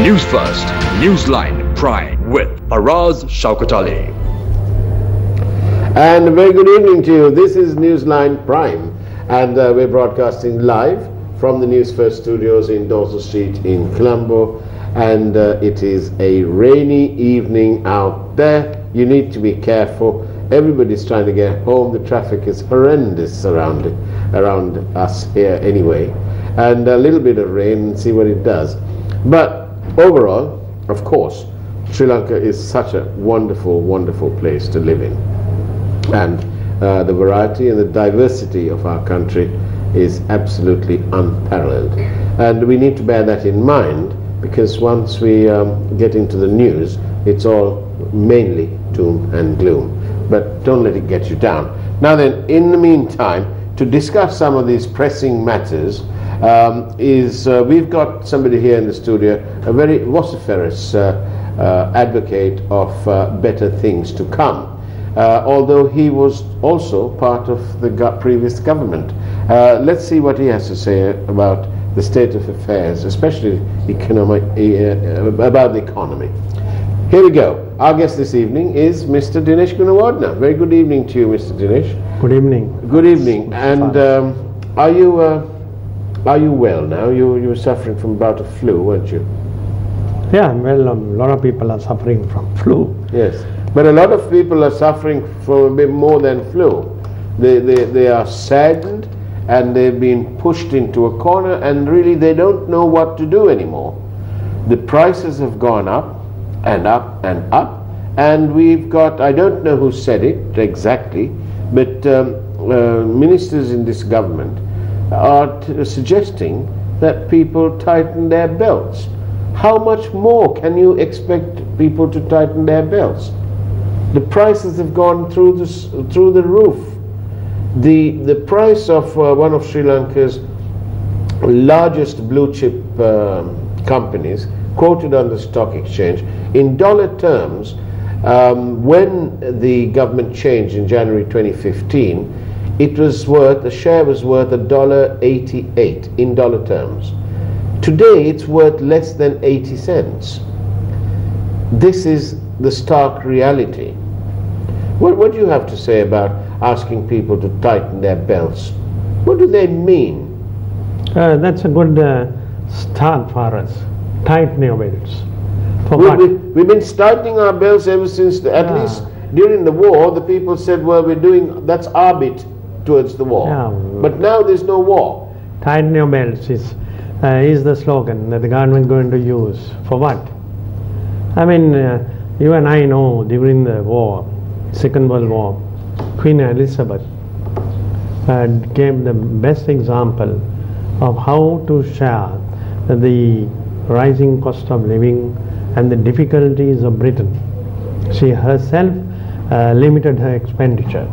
News First, Newsline Prime with Faraz Shauketaly. And a very good evening to you. This is Newsline Prime, and we're broadcasting live from the Newsfirst studios in Dawson Street in Colombo. And it is a rainy evening out there. You need to be careful. Everybody's trying to get home. The traffic is horrendous around us here anyway. And a little bit of rain and see what it does. But overall, of course, Sri Lanka is such a wonderful, wonderful place to live in. And the variety and the diversity of our country is absolutely unparalleled. And we need to bear that in mind, because once we get into the news, it's all mainly doom and gloom. But don't let it get you down. Now then, in the meantime, to discuss some of these pressing matters, we've got somebody here in the studio, a very vociferous advocate of better things to come, although he was also part of the previous government. Let's see what he has to say about the state of affairs, especially about the economy. Here we go. Our guest this evening is Mr. Dinesh Gunawardena. Very good evening to you, Mr. Dinesh. Good evening. Good evening. And are you well now? You were suffering from a bout of flu, weren't you? Yeah, well, a lot of people are suffering from flu. Yes, but a lot of people are suffering from a bit more than flu. They are saddened, and they've been pushed into a corner, and really they don't know what to do anymore. The prices have gone up and up and up, and we've got, I don't know who said it exactly, but ministers in this government are suggesting that people tighten their belts. How much more can you expect people to tighten their belts? The prices have gone through the roof. The price of one of Sri Lanka's largest blue chip companies, quoted on the stock exchange, in dollar terms, when the government changed in January 2015, it was worth, the share was worth $1.88 in dollar terms. Today it's worth less than 80 cents. This is the stark reality. What do you have to say about asking people to tighten their belts? What do they mean? That's a good start for us. Tighten your belts. For what? We've been tightening our belts ever since, at least during the war, the people said, well, that's our bit towards the war. But now there's no war. Tighten your belts is the slogan that the government is going to use. For what? I mean, you and I know during the war, Second World War, Queen Elizabeth gave the best example of how to share the rising cost of living and the difficulties of Britain. She herself limited her expenditure.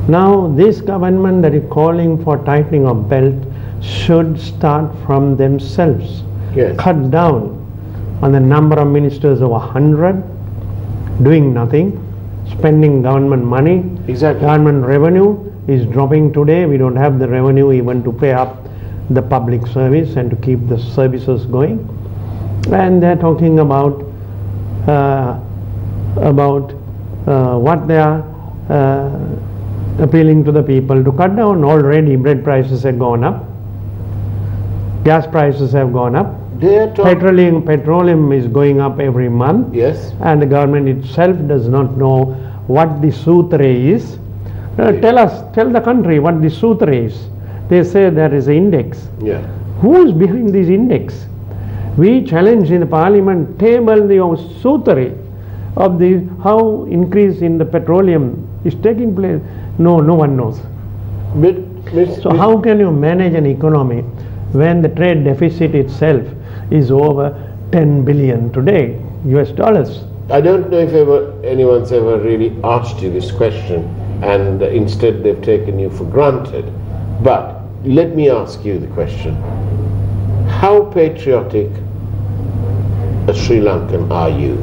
Now this government that is calling for tightening of belt should start from themselves. Yes. Cut down on the number of ministers of 100, doing nothing, spending government money. Exactly. Government revenue is dropping today. We don't have the revenue even to pay up the public service and to keep the services going. And they're talking about what they are appealing to the people to cut down. Already bread prices have gone up, gas prices have gone up, petroleum is going up every month. Yes. And the government itself does not know what the sutra is. Tell the country what the sutra is. They say there is an index. Yeah. Who is behind this index? We challenge in the parliament, table the sutra of how increase in the petroleum is taking place. No one knows. So how can you manage an economy when the trade deficit itself is over 10 billion today, US dollars? I don't know if anyone's ever really asked you this question, and instead they've taken you for granted. But let me ask you the question. How patriotic a Sri Lankan are you?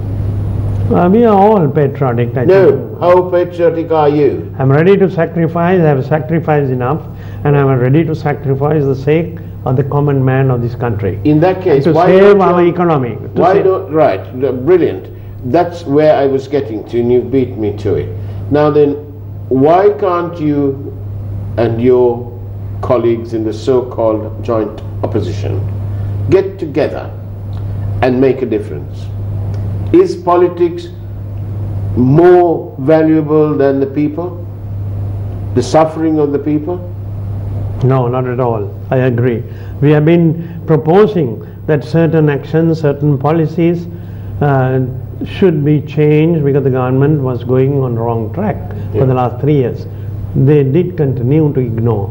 We are all patriotic. No, how patriotic are you? I'm ready to sacrifice. I have sacrificed enough, and I'm ready to sacrifice the sake of the common man of this country. In that case, to why save don't our you- economy. Why don't, right, brilliant. That's where I was getting to, and you beat me to it. Now then, why can't you and your colleagues in the so-called joint opposition get together and make a difference? Is politics more valuable than the people? The suffering of the people? No, not at all. I agree. We have been proposing that certain actions, certain policies should be changed because the government was going on the wrong track for the last 3 years. They did continue to ignore.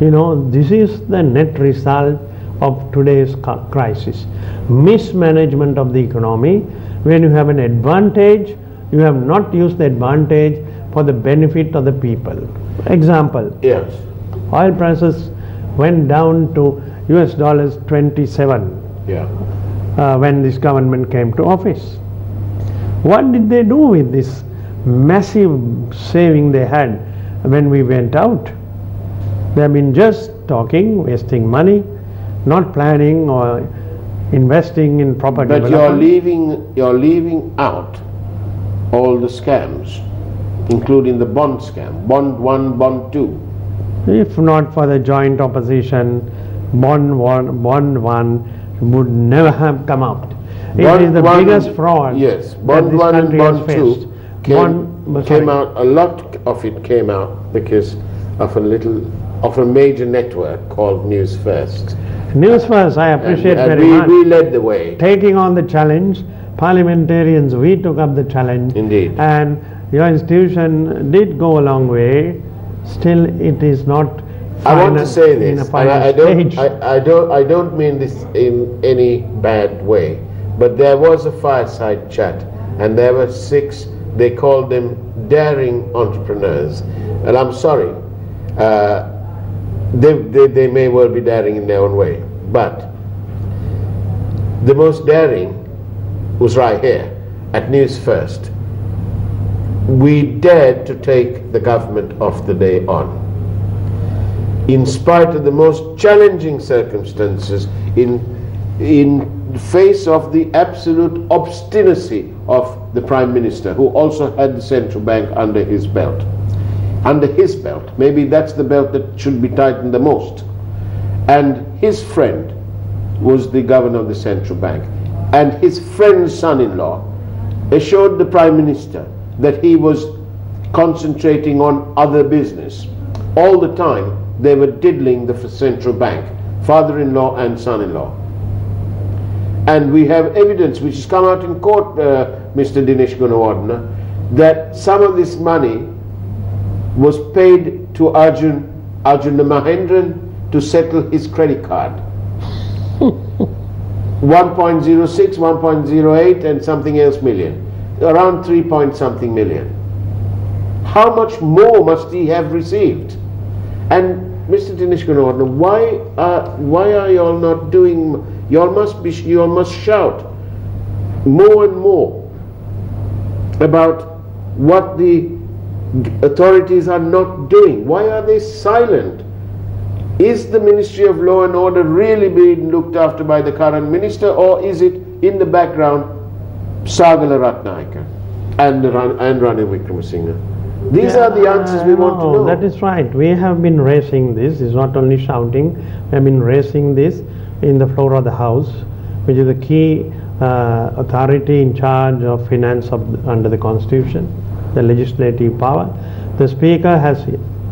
You know, this is the net result of today's crisis. Mismanagement of the economy. When you have an advantage, you have not used the advantage for the benefit of the people. Example. Yes. Oil prices went down to US dollars 27 Yeah. when this government came to office. What did they do with this massive saving they had when we went out? They have been just talking, wasting money, not planning or investing in proper But development. you're leaving out all the scams, including the bond scam, bond 1, bond 2. If not for the joint opposition, bond 1 would never have come out. It is the biggest fraud Yes, that bond this 1 and country has bond faced. 2 came out, a lot of it came out because of a major network called Newsfirst. Newsfirst, I appreciate And very much. we led the way. Taking on the challenge, parliamentarians, we took up the challenge. Indeed. And your institution did go a long way. Still, it is not I want to say in a this, and final stage. I don't mean this in any bad way, but there was a fireside chat, and there were 6, they called them daring entrepreneurs, and I'm sorry, they may well be daring in their own way, but the most daring was right here at News First. We dared to take the government off the day on, in spite of the most challenging circumstances, in face of the absolute obstinacy of the Prime Minister, who also had the central bank under his belt. Under his belt. Maybe that's the belt that should be tightened the most. And his friend was the governor of the central bank. And his friend's son-in-law assured the Prime Minister that he was concentrating on other business. All the time they were diddling the central bank, father-in-law and son-in-law. And we have evidence which has come out in court, Mr. Dinesh Gunawardena, that some of this money was paid to Arjun Mahendran to settle his credit card. 1.06, 1.08 and something else million. Around 3 point something million. How much more must he have received? And Mr. Dinesh Gunawardena, why are you all not doing? You all must shout more and more about what the authorities are not doing. Why are they silent? Is the Ministry of Law and Order really being looked after by the current minister, or is it in the background Sagala Ratnayaka and Ranil Wickremesinghe? These are the answers we want to know. That is right. We have been raising this. It's not only shouting. We have been raising this in the floor of the House, which is the key authority in charge of finance under the Constitution, the legislative power. The Speaker has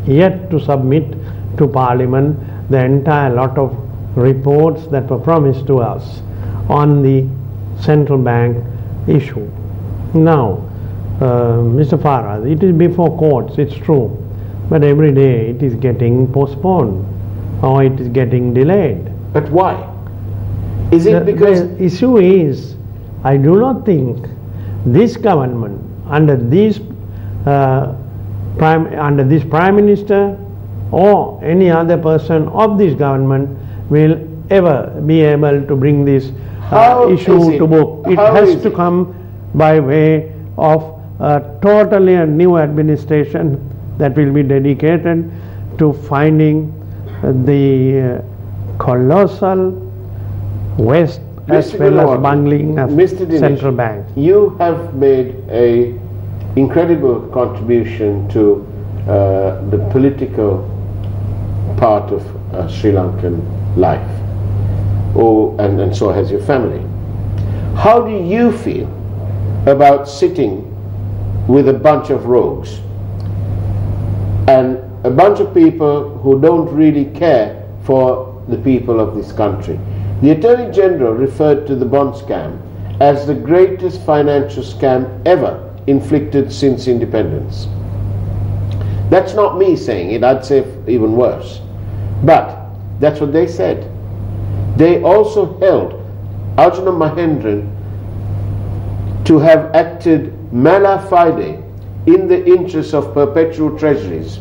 yet to submit to Parliament the entire lot of reports that were promised to us on the central bank issue. Now, Mr. Faraz, it is before courts, it's true, but every day it is getting postponed or it is getting delayed. But why? Is it because the issue is, I do not think this government under this Prime Minister or any other person of this government will ever be able to bring this issue to book. It has to come by way of totally a new administration that will be dedicated to finding the colossal waste as Mr. well as Gunawardena, bungling of Mr. Dinesh, central bank. You have made a incredible contribution to the political part of Sri Lankan life, and so has your family. How do you feel about sitting with a bunch of rogues and a bunch of people who don't really care for the people of this country? The Attorney General referred to the bond scam as the greatest financial scam ever inflicted since independence. That's not me saying it, I'd say even worse. But that's what they said. They also held Arjuna Mahendran to have acted mala fide in the interests of Perpetual Treasuries,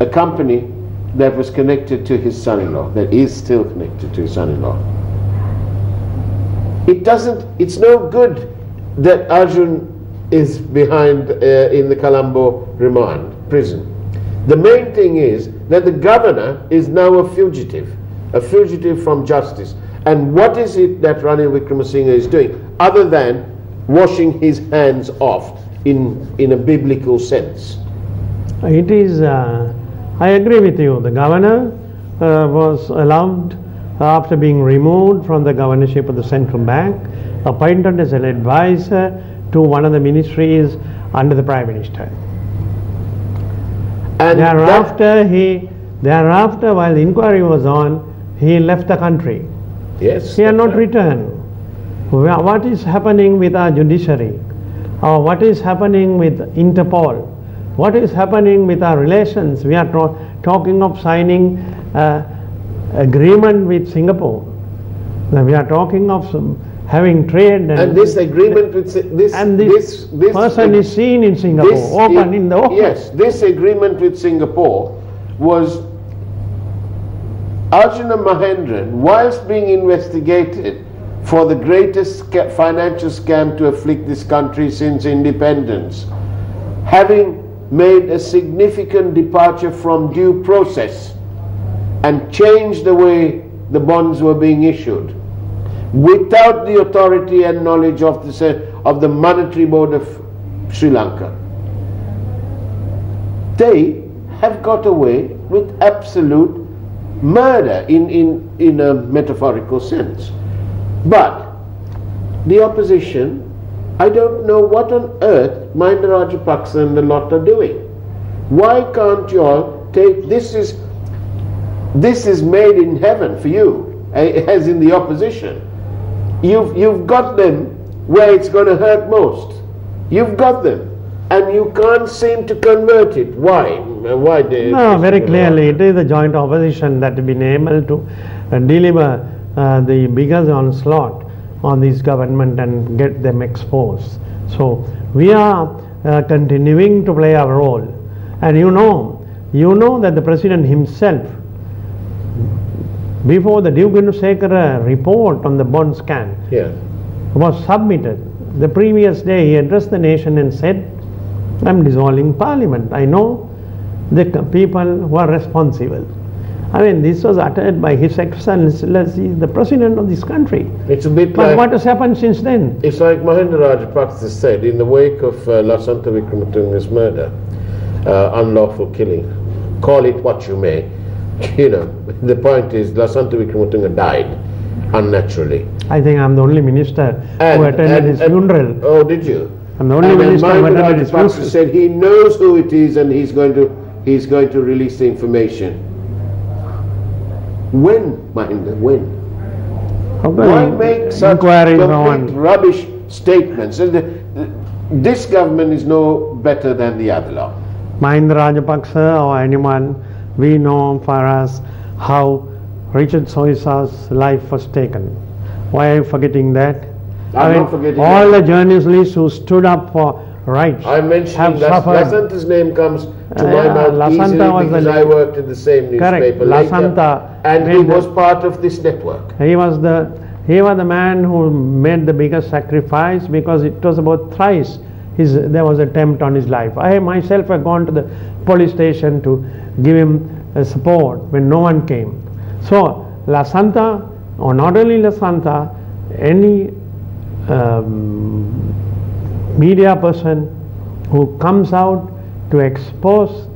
a company that was connected to his son-in-law, that is still connected to his son-in-law. It's no good that Arjun is behind in the Colombo remand prison. The main thing is that the governor is now a fugitive from justice. And what is it that Ranil Wickremesinghe is doing other than washing his hands off in a biblical sense? It is, I agree with you, the governor was allowed, after being removed from the governorship of the central bank, appointed as an advisor to one of the ministries under the Prime Minister. And thereafter, while the inquiry was on, he left the country. Yes. He had not returned. What is happening with our judiciary? Or what is happening with Interpol? What is happening with our relations? We are talking of signing agreement with Singapore. We are talking of having trade, and this agreement with this person is seen in Singapore, in the open. Yes, this agreement with Singapore was Arjuna Mahendran, whilst being investigated for the greatest financial scam to afflict this country since independence, having made a significant departure from due process and changed the way the bonds were being issued, without the authority and knowledge of the Monetary Board of Sri Lanka. They have got away with absolute murder in a metaphorical sense. But the opposition, I don't know what on earth Mahinda Rajapaksa and the lot are doing. Why can't you all take this is made in heaven for you, as in the opposition. You've got them where it's going to hurt most. You've got them, and you can't seem to convert it. Why? Why? No, very clearly, it is the joint opposition that has been able to deliver the biggest onslaught on this government and get them exposed. So we are continuing to play our role, and you know that the president himself, before the Gunawardena report on the bond scam was submitted, the previous day he addressed the nation and said, "I'm dissolving parliament. I know the people who are responsible." I mean, this was uttered by His Excellency, the President of this country. It's a bit but like, what has happened since then? It's like Mahinda Rajapaksa said in the wake of Lasantha Wickrematunge's murder, unlawful killing. Call it what you may. You know, the point is Lasantha Wickrematunge died unnaturally. I think I'm the only minister who attended his funeral. Oh, did you? I'm the only minister who attended his funeral. Said he knows who it is and he's going to release the information. When, Mahinda? When? Why make such complete rubbish statements? This government is no better than the other lot. Mahinda Rajapaksa or anyone, we know Faraz how Richard Soisa's life was taken. Why are you forgetting that? I'm not forgetting all the journalists who stood up for rights. I mentioned that Lasantha's name comes to my mouth easily because I worked in the same newspaper later, and he was part of this network. He was the man who made the biggest sacrifice, because it was about thrice there was an attempt on his life. I myself have gone to the police station to give him support when no one came. So La Santa, or not only La Santa, any media person who comes out to expose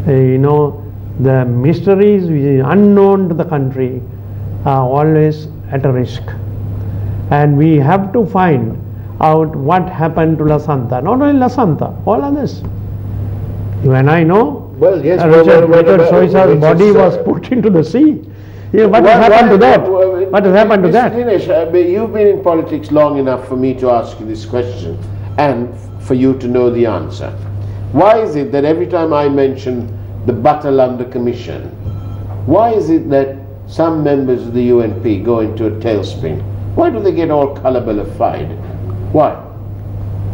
the mysteries which is unknown to the country are always at a risk. And we have to find out what happened to La Santa. Not only La Santa, all others. You and I know. Well, yes. Richard Soisa's body was put into the sea. Yeah, what has happened to that? What has happened to that? Dinesh, you've been in politics long enough for me to ask you this question and for you to know the answer. Why is it that every time I mention the Batalanda Commission, why is it that some members of the UNP go into a tailspin? Why do they get all kalabalified? Why?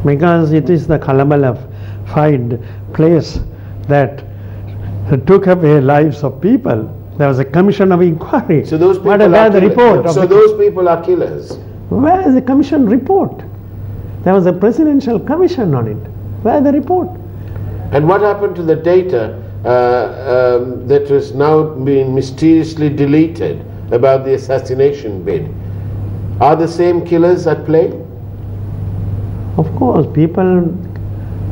Because it is the kalabalified place that took away lives of people. There was a commission of inquiry. So those people are the report? So those people are killers. Where is the commission report? There was a presidential commission on it. Where is the report? And what happened to the data that has now been mysteriously deleted about the assassination bid? Are the same killers at play? Of course, people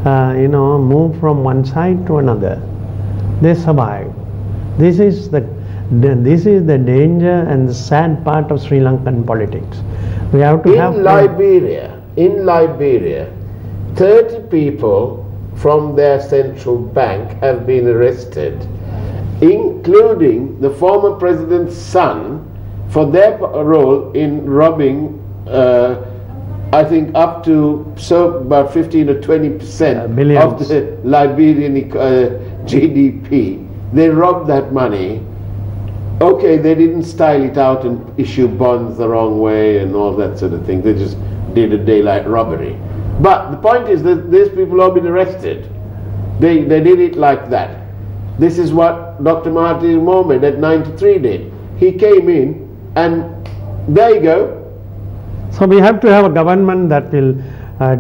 move from one side to another. They survive. This is the danger and the sad part of Sri Lankan politics. We have to In Liberia, 30 people from their central bank have been arrested, including the former president's son, for their role in robbing, I think, up to about 15 or 20% of the Liberian GDP. They robbed that money. Okay, they didn't style it out and issue bonds the wrong way and all that sort of thing. They just did a daylight robbery. But the point is that these people have been arrested. They did it like that. This is what Dr. Mahathir Mohamad at 93 did. He came in and there you go. So we have to have a government that will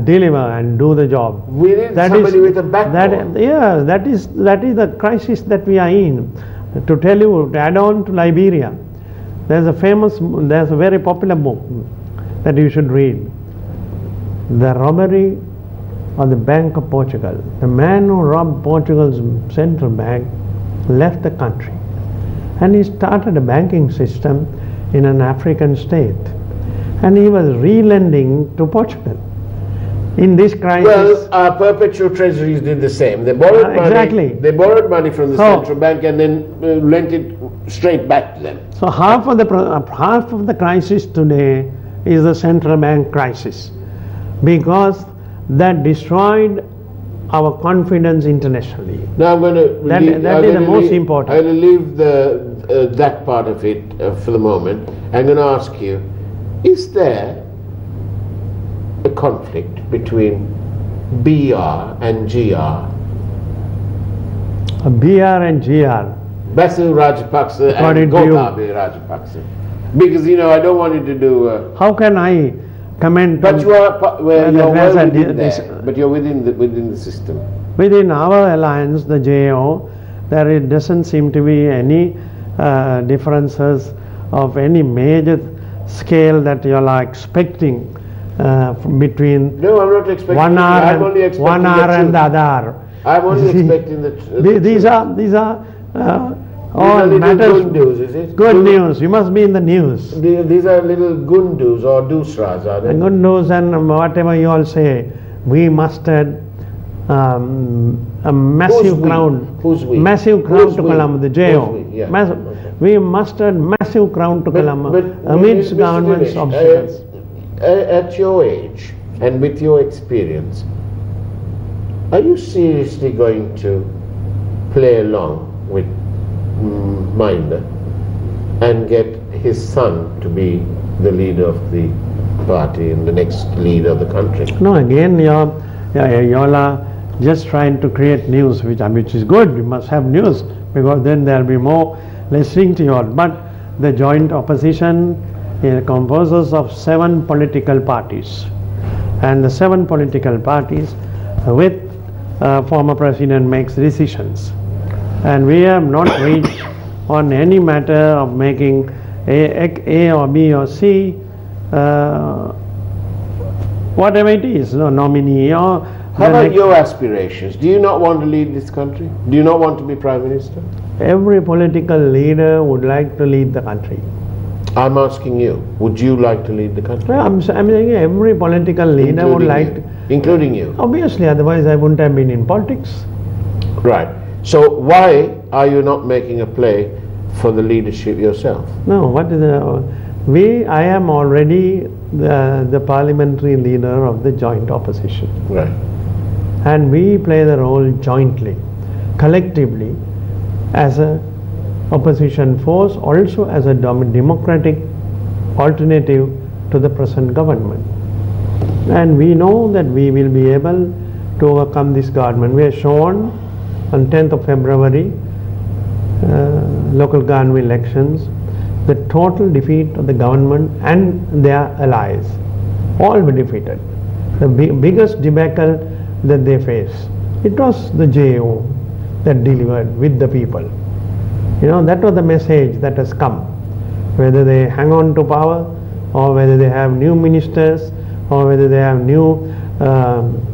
deliver and do the job. We need somebody with a backbone. That is the crisis that we are in. To tell you, to add on to Liberia, there's a very popular book that you should read. The robbery of the Bank of Portugal. The man who robbed Portugal's central bank left the country and he started a banking system in an African state, and he was re-lending to Portugal. In this crisis, well, our perpetual treasuries did the same. They borrowed money. Exactly. They borrowed money from the central bank and then lent it straight back to them. So half of the crisis today is the central bank crisis, because that destroyed our confidence internationally. Now I'm going to that is the most important. I'm going to leave that part of it for the moment. I'm going to ask you: is there a conflict between BR and GR? BR and GR. Basil Rajapaksa and Gotabaya Rajapaksa. Because I don't want you to do. How can I comment? But you are But you're within the system. Within our alliance, the JO, there doesn't seem to be any differences of any major scale that you are expecting between. No, I'm not expecting. One hour and the other. I'm only expecting the. These are all matters. Good news, is it? Good news. You must be in the news. These are little gundus or dusras, are they? Good news, and whatever you all say, we mustered a massive crowd. Who's we? Massive crowd to Colombo, the JO. We mustered massive crowd to Colombo amidst government's obstacles. At your age and with your experience, are you seriously going to play along with Minder and get his son to be the leader of the party and the next leader of the country? No, again, you all are just trying to create news, which is good. You must have news, because then there will be more listening to you all. But the joint opposition composes of 7 political parties, and the 7 political parties with former president makes decisions, and we have not reached on any matter of making A or B or C, whatever it is, nominee or... How about your aspirations? Do you not want to lead this country? Do you not want to be Prime Minister? Every political leader would like to lead the country. I'm asking you, would you like to lead the country? I'm saying every political leader would like to... Including you? Obviously, otherwise I wouldn't have been in politics. Right. So why are you not making a play for the leadership yourself? No, what is I am already the parliamentary leader of the joint opposition. Right. And we play the role jointly, collectively, as a opposition force, also as a democratic alternative to the present government. And we know that we will be able to overcome this government. We are shown on 10th of February, local government elections, the total defeat of the government and their allies. All were defeated. The biggest debacle that they faced, it was the JO that delivered with the people. That was the message that has come. Whether they hang on to power, or whether they have new ministers, or whether they have new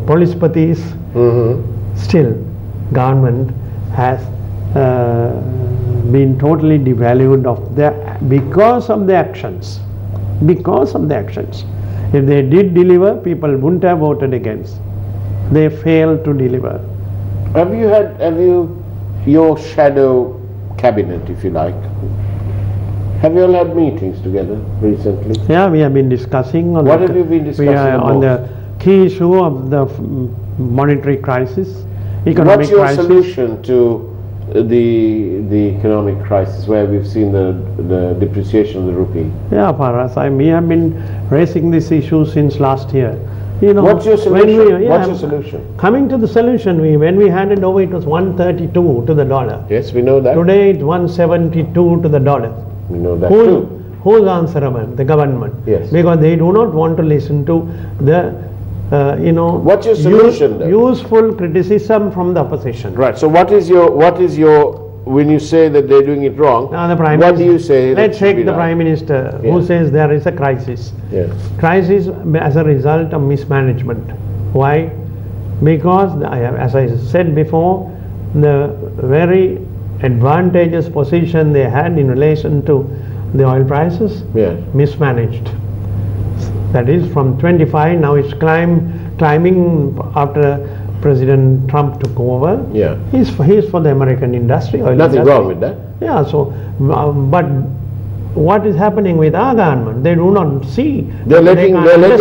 police patis, still government has been totally devalued because of the actions. Because of the actions. If they did deliver, people wouldn't have voted against. They failed to deliver. Have you your shadow cabinet, if you like, have you all had meetings together recently? Yeah, we have been discussing on what have you been discussing on the key issue of the monetary crisis, economic crisis. What's your solution to the economic crisis where we've seen the depreciation of the rupee? Yeah, Faraz, we have been raising this issue since last year. What's your solution? What's your solution? Coming to the solution, when we handed over, it was 132 to the dollar. Yes, we know that. Today it's 172 to the dollar. We know that too. Who's answerable? The government. Yes. Because they do not want to listen to the what's your solution then? Useful criticism from the opposition. Right. So what is your when you say that they're doing it wrong, now the Prime what Minister, do you say? Let's take the Prime Minister who says there is a crisis. Yes. Crisis as a result of mismanagement. Why? Because, as I said before, the very advantageous position they had in relation to the oil prices, mismanaged. That is, from 25, now it's climbing after President Trump took over. Yeah. He's for the American industry. Nothing wrong with that. Yeah, so, but what is happening with our government? They do not see. They're letting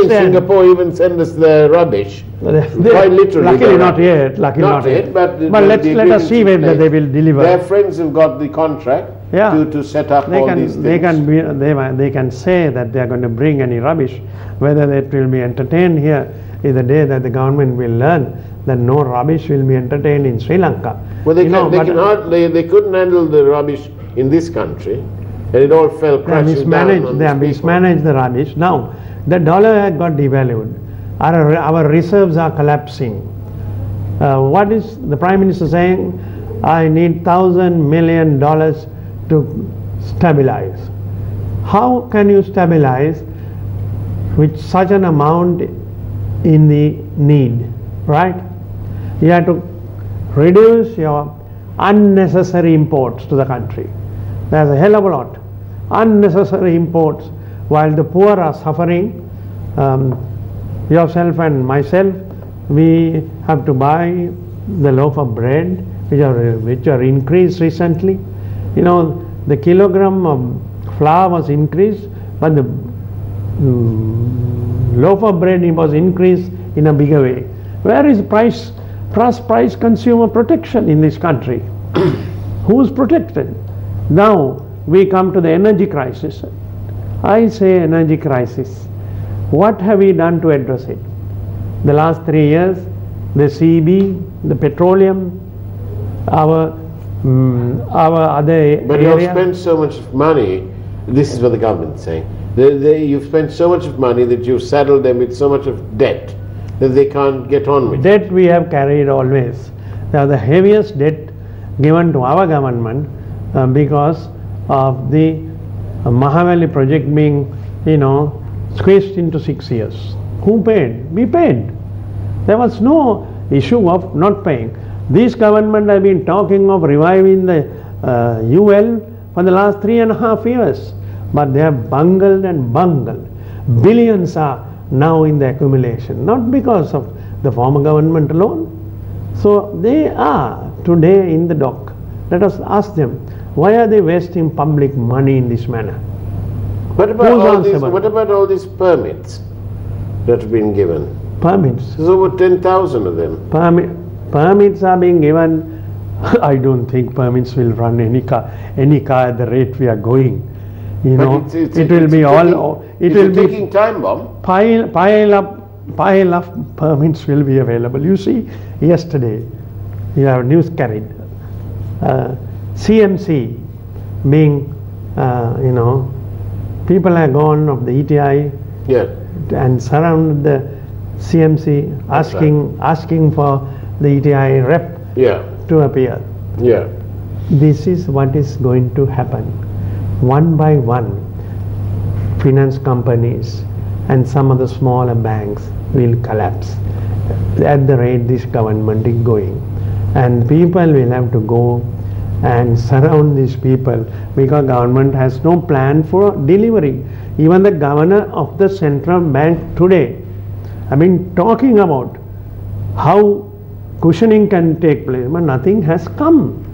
Singapore even send us their rubbish. Quite literally. Luckily not yet. Not yet. But let us see whether they will deliver. Their friends have got the contract to set up all these things. They can say that they are going to bring any rubbish. Whether it will be entertained here is the day that the government will learn that no rubbish will be entertained in Sri Lanka. Well, they couldn't handle the rubbish in this country, and it all fell crashing down. They have mismanaged the rubbish. Now, the dollar has got devalued. Our reserves are collapsing. What is the Prime Minister saying? I need $1,000 million to stabilize. How can you stabilize with such an amount in the need, right? You have to reduce your unnecessary imports to the country. There's a hell of a lot. Unnecessary imports, while the poor are suffering. Yourself and myself, we have to buy the loaf of bread, which are increased recently. The kilogram of flour was increased, but the loaf of bread was increased in a bigger way. Where is price consumer protection in this country? Who's protected? Now we come to the energy crisis. I say energy crisis. What have we done to address it? The last 3 years, the CB, the petroleum, our other areas. But you've spent so much money. This is what the government is saying. You've spent so much of money that you've saddled them with so much of debt that they can't get on with. Debt we have carried always. The heaviest debt given to our government because of the Mahavali project being, squeezed into 6 years. Who paid? We paid. There was no issue of not paying. This government have been talking of reviving the UL for the last 3.5 years, but they have bungled and bungled. Billions are now in the accumulation, not because of the former government alone. So they are today in the dock. Let us ask them, why are they wasting public money in this manner? What about all these permits that have been given? Permits? There's over 10,000 of them. Permits are being given. I don't think permits will run any car at the rate we are going. It will be ticking time bomb. Pile up permits will be available. You see, yesterday you have news carried. CMC being, people are gone of the ETI, yeah, and surrounded the CMC asking for the ETI rep to appear. Yeah. This is what is going to happen. One by one, finance companies and some of the smaller banks will collapse at the rate this government is going. And people will have to go and surround these people because government has no plan for delivery. Even the governor of the central bank today, I mean, talking about how cushioning can take place, but nothing has come.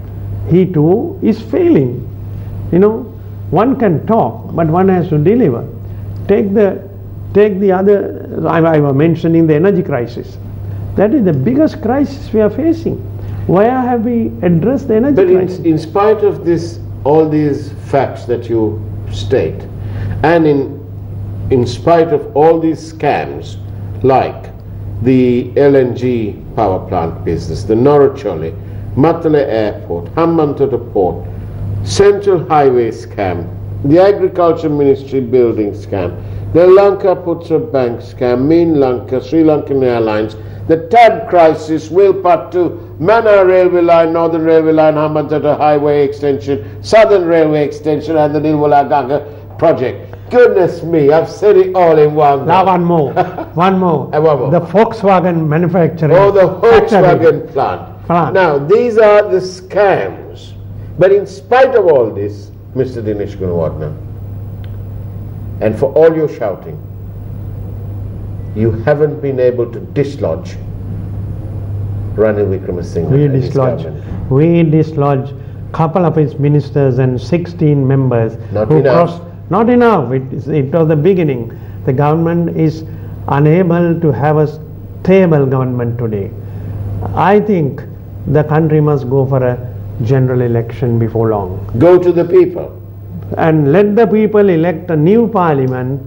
He too is failing. One can talk, but one has to deliver. Take the other, I was mentioning the energy crisis. That is the biggest crisis we are facing. Why have we addressed the energy crisis? But in spite of this, all these facts that you state, and in spite of all these scams, like the LNG power plant business, the Noracholi, Matale Airport, Hambantota Port, Central Highway scam, the Agriculture Ministry building scam, the Lanka Putra Bank scam, Main Lanka, Sri Lankan Airlines, the TAB crisis, Wilput to Mana Railway Line, Northern Railway Line, Hambantota Highway Extension, Southern Railway Extension, and the Nilwala Ganga project. Goodness me, I've said it all in one. Now one more. One more. The Volkswagen manufacturing. Oh, the Volkswagen plant. Now, these are the scams. But in spite of all this, Mr. Dinesh Gunawardena, and for all your shouting, you haven't been able to dislodge Ranil Wickremesinghe. We dislodge couple of his ministers and 16 members who crossed. Not enough. It was the beginning. The government is unable to have a stable government today. I think the country must go for a general election before long. Go to the people. And let the people elect a new parliament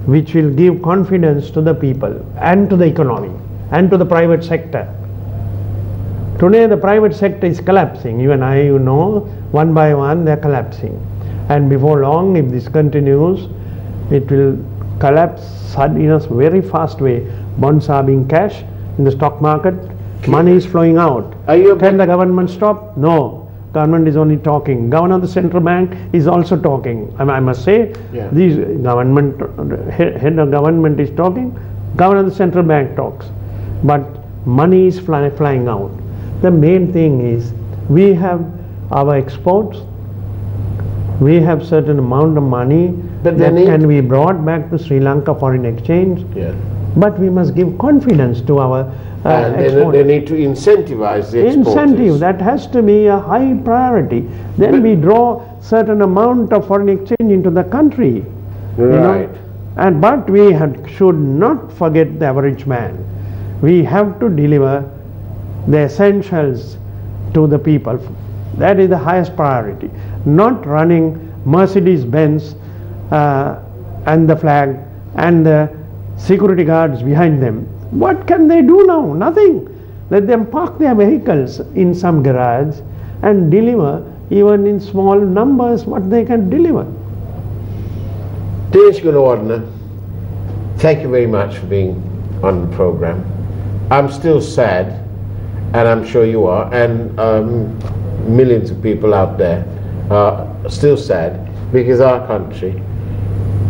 which will give confidence to the people and to the economy and to the private sector. Today the private sector is collapsing. You and I, one by one they are collapsing. And before long, if this continues, it will collapse in a very fast way. Bonds are being cashed in the stock market. Money is flowing out. Can the government stop? No. Government is only talking. Governor of the central bank is also talking. I must say, these head of government is talking. Governor of the central bank talks. But money is flying out. The main thing is we have our exports. We have certain amount of money that can be brought back to Sri Lanka foreign exchange. But we must give confidence to our exporters. They need to incentivize the exporters. Incentive, that has to be a high priority. Then we draw certain amount of foreign exchange into the country. Right. But we should not forget the average man. We have to deliver the essentials to the people. That is the highest priority. Not running Mercedes-Benz and the flag and the security guards behind them. What can they do now? Nothing. Let them park their vehicles in some garage and deliver even in small numbers what they can deliver. Dinesh Gunawardena, thank you very much for being on the program. I'm still sad, and I'm sure you are, and millions of people out there are still sad because our country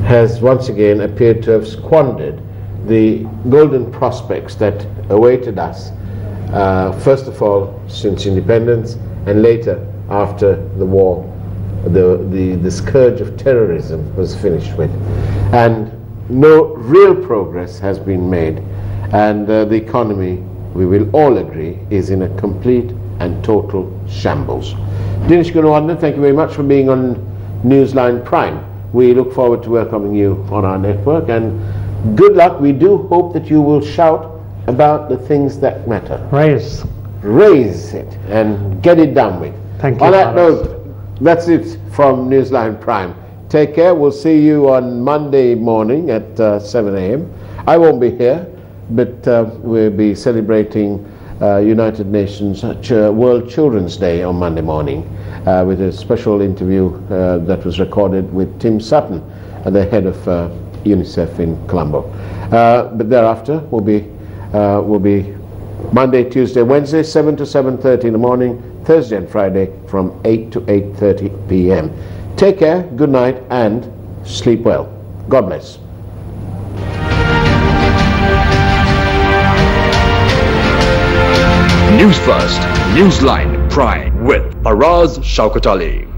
has once again appeared to have squandered the golden prospects that awaited us, first of all since independence, and later after the war, the scourge of terrorism was finished with. And no real progress has been made, and the economy, we will all agree, is in a complete and total shambles. Dinesh Gunawardena, thank you very much for being on Newsline Prime. We look forward to welcoming you on our network, and good luck. We do hope that you will shout about the things that matter. Raise it and get it done with. Thank you. On that note, that's it from Newsline Prime. Take care. We'll see you on Monday morning at 7 a.m. I won't be here, but we'll be celebrating United Nations World Children's Day on Monday morning with a special interview that was recorded with Tim Sutton, the head of UNICEF in Colombo. But thereafter will be Monday, Tuesday, Wednesday, 7 to 7:30 in the morning, Thursday and Friday from 8 to 8:30 p.m. Take care, good night, and sleep well. God bless. News First, Newsline Prime with Faraz Shauketaly.